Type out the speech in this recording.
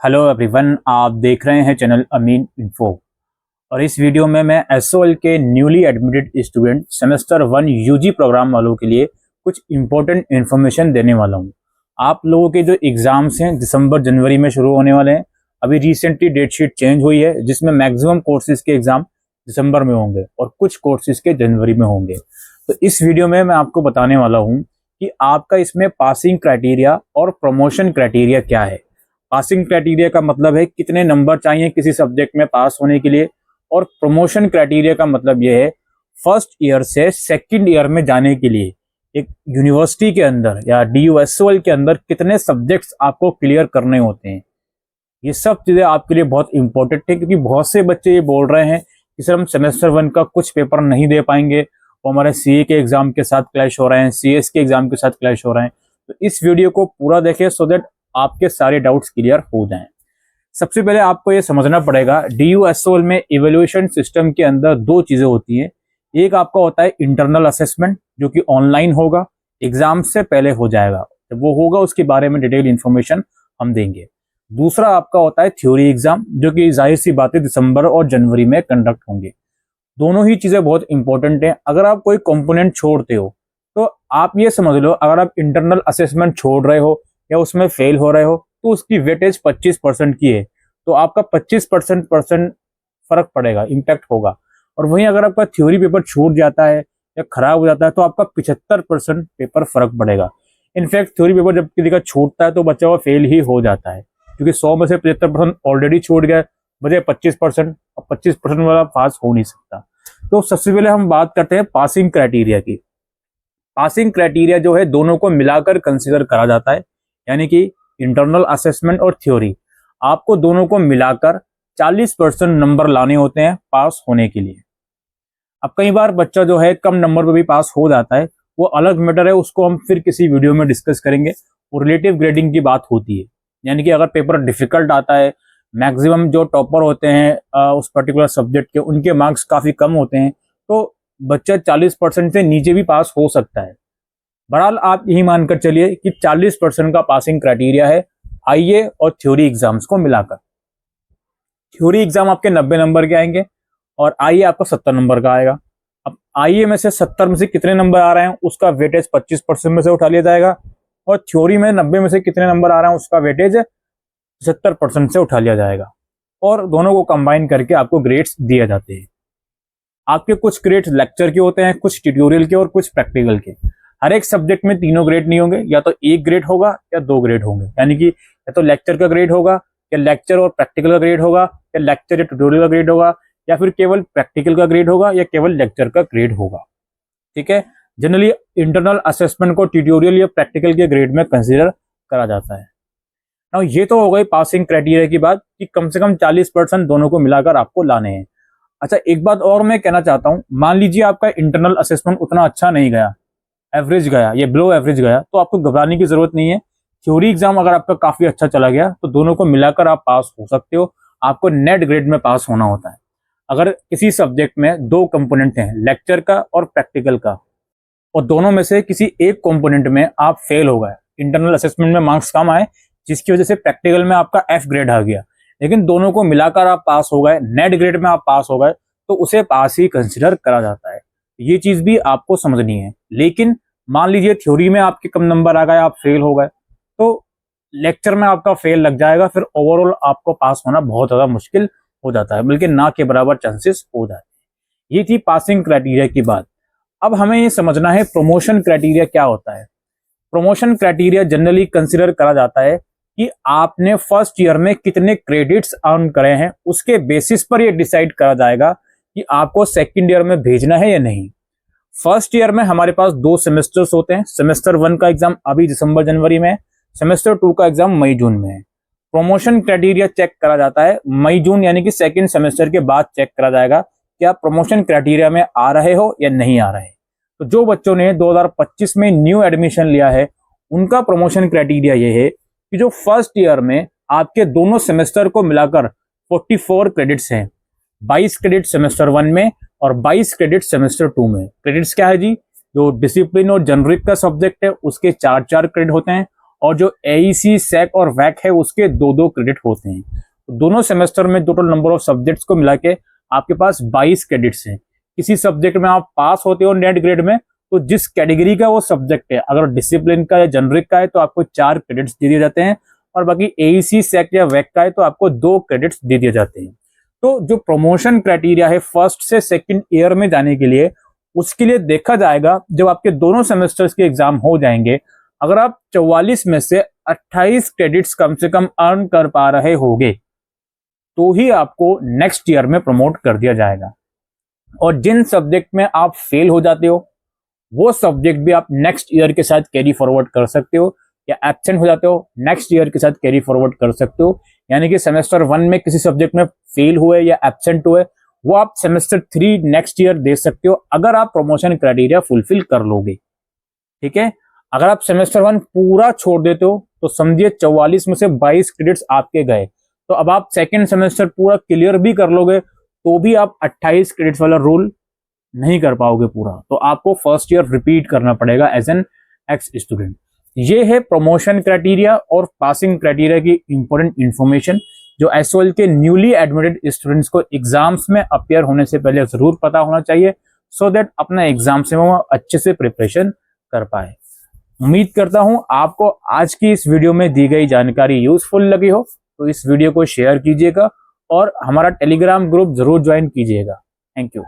Hello everyone, आप देख रहे हैं चैनल अमीन इन्फो। और इस वीडियो में मैं एसओएल के newly admitted student semester 1 UG program वालों के लिए कुछ इंपॉर्टेंट इन्फॉर्मेशन देने वाला हूं। आप लोगों के जो एग्जाम्स हैं दिसंबर जनवरी में शुरू होने वाले हैं। अभी रिसेंटली डेट शीट चेंज हुई है जिसमें मैक्सिमम कोर्सेज के एग्जाम दिसंबर में होंगे और कुछ कोर्सेज के जनवरी में होंगे। तो इस वीडियो में मैं आपको बताने वाला हूँ कि आपका इसमें पासिंग क्राइटेरिया और प्रमोशन क्राइटेरिया क्या है। पासिंग क्राइटेरिया का मतलब है कितने नंबर चाहिए किसी सब्जेक्ट में पास होने के लिए, और प्रमोशन क्राइटेरिया का मतलब यह है फर्स्ट ईयर से सेकंड ईयर में जाने के लिए एक यूनिवर्सिटी के अंदर या DU/SOL के अंदर कितने सब्जेक्ट्स आपको क्लियर करने होते हैं। ये सब चीजें आपके लिए बहुत इंपॉर्टेंट है क्योंकि बहुत से बच्चे ये बोल रहे हैं कि सर हम सेमेस्टर 1 का कुछ पेपर नहीं दे पाएंगे, वो हमारे CA के एग्जाम के साथ क्लैश हो रहे हैं, CS के एग्जाम के साथ क्लैश हो रहे हैं। तो इस वीडियो को पूरा देखें सो दैट आपके सारे डाउट्स क्लियर हो जाएं। सबसे पहले आपको ये समझना पड़ेगा DU/SOL में इवैल्यूएशन सिस्टम के अंदर दो चीजें होती हैं। एक आपका होता है इंटरनल असेसमेंट जो कि ऑनलाइन होगा, एग्जाम से पहले हो जाएगा। जब वो होगा उसके बारे में डिटेल इंफॉर्मेशन हम देंगे। दूसरा आपका होता है थ्योरी एग्जाम जो कि जाहिर सी बात है दिसंबर और जनवरी में कंडक्ट होंगे। दोनों ही चीजें बहुत इंपॉर्टेंट हैं। अगर आप कोई कंपोनेंट छोड़ते हो तो आप ये समझ लो, अगर आप इंटरनल असेसमेंट छोड़ रहे हो या उसमें फेल हो रहे हो तो उसकी वेटेज 25% की है, तो आपका 25% फर्क पड़ेगा, इम्पैक्ट होगा। और वहीं अगर आपका थ्योरी पेपर छूट जाता है या खराब हो जाता है तो आपका 75% पेपर फर्क पड़ेगा। इनफैक्ट थ्योरी पेपर जब किसी का छूटता है तो बच्चा वो फेल ही हो जाता है क्योंकि 100 में से 75% ऑलरेडी छूट गया, बचे 25%। और 25% वाला पास हो नहीं सकता। तो सबसे पहले हम बात करते हैं पासिंग क्राइटेरिया की। पासिंग क्राइटेरिया जो है दोनों को मिलाकर कंसिडर करा जाता है, यानी कि इंटरनल असेसमेंट और थ्योरी, आपको दोनों को मिलाकर 40% नंबर लाने होते हैं पास होने के लिए। अब कई बार बच्चा जो है कम नंबर पर भी पास हो जाता है, वो अलग मैटर है, उसको हम फिर किसी वीडियो में डिस्कस करेंगे। वो रिलेटिव ग्रेडिंग की बात होती है, यानी कि अगर पेपर डिफिकल्ट आता है, मैक्सिमम जो टॉपर होते हैं उस पर्टिकुलर सब्जेक्ट के उनके मार्क्स काफी कम होते हैं, तो बच्चा 40% से नीचे भी पास हो सकता है। बहरहाल आप यही मानकर चलिए कि 40% का पासिंग क्राइटेरिया है आईए और थ्योरी एग्जाम्स को मिलाकर। थ्योरी एग्जाम आपके 90 नंबर के आएंगे और आईए आपका 70 नंबर का आएगा। अब आईए में से 70 में से कितने नंबर आ रहे हैं उसका वेटेज 25% में से उठा लिया जाएगा, और थ्योरी में 90 में से कितने नंबर आ रहे हैं उसका वेटेज 70% से उठा लिया जाएगा, और दोनों को कंबाइन करके आपको ग्रेड्स दिए जाते हैं। आपके कुछ ग्रेड्स लेक्चर के होते हैं, कुछ ट्यूटोरियल के और कुछ प्रैक्टिकल के। हर एक सब्जेक्ट में तीनों ग्रेड नहीं होंगे, या तो एक ग्रेड होगा या दो ग्रेड होंगे, यानी कि या तो लेक्चर का ग्रेड होगा या लेक्चर और प्रैक्टिकल का ग्रेड होगा, या लेक्चर या ट्यूटोरियल का ग्रेड होगा, या फिर केवल प्रैक्टिकल का ग्रेड होगा या केवल लेक्चर का ग्रेड होगा। ठीक है, जनरली इंटरनल असेसमेंट को ट्यूटोरियल या प्रैक्टिकल के ग्रेड में कंसिडर करा जाता है। अब ये तो हो गई पासिंग क्राइटेरिया की बात कि कम से कम 40% दोनों को मिलाकर आपको लाने हैं। अच्छा, एक बात और मैं कहना चाहता हूं, मान लीजिए आपका इंटरनल असेसमेंट उतना अच्छा नहीं गया, एवरेज गया, ये बिलो एवरेज गया, तो आपको घबराने की जरूरत नहीं है। थ्योरी एग्जाम अगर आपका काफी अच्छा चला गया तो दोनों को मिलाकर आप पास हो सकते हो। आपको नेट ग्रेड में पास होना होता है। अगर किसी सब्जेक्ट में दो कंपोनेंट हैं, लेक्चर का और प्रैक्टिकल का, और दोनों में से किसी एक कंपोनेंट में आप फेल हो गए, इंटरनल असेसमेंट में मार्क्स कम आए जिसकी वजह से प्रैक्टिकल में आपका F ग्रेड आ गया, लेकिन दोनों को मिलाकर आप पास हो गए, नेट ग्रेड में आप पास हो गए, तो उसे पास ही कंसिडर करा जाता है। ये चीज भी आपको समझनी है। लेकिन मान लीजिए थ्योरी में आपके कम नंबर आ गए, आप फेल हो गए, तो लेक्चर में आपका फेल लग जाएगा, फिर ओवरऑल आपको पास होना बहुत ज्यादा मुश्किल हो जाता है, बल्कि ना के बराबर चांसेस हो जाते हैं। ये थी पासिंग क्राइटेरिया की बात। अब हमें ये समझना है प्रमोशन क्राइटेरिया क्या होता है। प्रमोशन क्राइटेरिया जनरली कंसिडर करा जाता है कि आपने फर्स्ट ईयर में कितने क्रेडिट्स अर्न करे हैं, उसके बेसिस पर यह डिसाइड करा जाएगा कि आपको सेकंड ईयर में भेजना है या नहीं। फर्स्ट ईयर में हमारे पास दो सेमेस्टर्स होते हैं। सेमेस्टर 1 का एग्जाम अभी दिसंबर जनवरी में है, सेमेस्टर 2 का एग्जाम मई जून में है। प्रमोशन क्राइटेरिया चेक करा जाता है मई जून, यानी कि सेकंड सेमेस्टर के बाद चेक करा जाएगा कि आप प्रमोशन क्राइटेरिया में आ रहे हो या नहीं आ रहे। तो जो बच्चों ने 2025 में न्यू एडमिशन लिया है उनका प्रमोशन क्राइटेरिया ये है कि जो फर्स्ट ईयर में आपके दोनों सेमेस्टर को मिलाकर 44 क्रेडिट्स हैं, 22 क्रेडिट सेमेस्टर 1 में और 22 क्रेडिट सेमेस्टर 2 में। क्रेडिट्स क्या है जी, जो डिसिप्लिन और जेनरिक का सब्जेक्ट है उसके 4 क्रेडिट होते हैं, और जो एईसी, सैक और वैक है उसके 2-2 क्रेडिट होते हैं। तो दोनों सेमेस्टर में टोटल नंबर ऑफ सब्जेक्ट्स को मिला के आपके पास 22 क्रेडिट्स हैं। किसी सब्जेक्ट में आप पास होते हो नेट ग्रेड में, तो जिस कैटेगरी का वो सब्जेक्ट है, अगर डिसिप्लिन का या जनरिक का है तो आपको 4 क्रेडिट्स दे दिए जाते हैं, और बाकी एईसी, सैक या वैक का है तो आपको 2 क्रेडिट्स दे दिए जाते हैं। तो जो प्रमोशन क्राइटेरिया है फर्स्ट से सेकंड ईयर में जाने के लिए, उसके लिए देखा जाएगा जब आपके दोनों सेमेस्टर्स के एग्जाम हो जाएंगे, अगर आप 44 में से 28 क्रेडिट्स कम से कम अर्न कर पा रहे होगे तो ही आपको नेक्स्ट ईयर में प्रमोट कर दिया जाएगा। और जिन सब्जेक्ट में आप फेल हो जाते हो वो सब्जेक्ट भी आप नेक्स्ट ईयर के साथ कैरी फॉरवर्ड कर सकते हो, या एब्सेंट हो जाते हो नेक्स्ट ईयर के साथ कैरी फॉरवर्ड कर सकते हो। यानी कि सेमेस्टर 1 में किसी सब्जेक्ट में फेल हुए या एब्सेंट हुए, वो आप सेमेस्टर 3 नेक्स्ट ईयर दे सकते हो अगर आप प्रमोशन क्राइटेरिया फुलफिल कर लोगे। ठीक है, अगर आप सेमेस्टर 1 पूरा छोड़ देते हो तो समझिए 44 में से 22 क्रेडिट्स आपके गए। तो अब आप सेकेंड सेमेस्टर पूरा क्लियर भी कर लोगे तो भी आप 28 क्रेडिट्स वाला रूल नहीं कर पाओगे पूरा, तो आपको फर्स्ट ईयर रिपीट करना पड़ेगा एज एन एक्स स्टूडेंट। ये है प्रमोशन क्राइटेरिया और पासिंग क्राइटेरिया की इंपॉर्टेंट इंफॉर्मेशन जो एसओएल के न्यूली एडमिटेड स्टूडेंट्स को एग्जाम्स में अपियर होने से पहले जरूर पता होना चाहिए, सो दैट अपना एग्जाम से वो अच्छे से प्रिपरेशन कर पाए। उम्मीद करता हूं आपको आज की इस वीडियो में दी गई जानकारी यूजफुल लगी हो, तो इस वीडियो को शेयर कीजिएगा और हमारा टेलीग्राम ग्रुप जरूर ज्वाइन कीजिएगा। Thank you.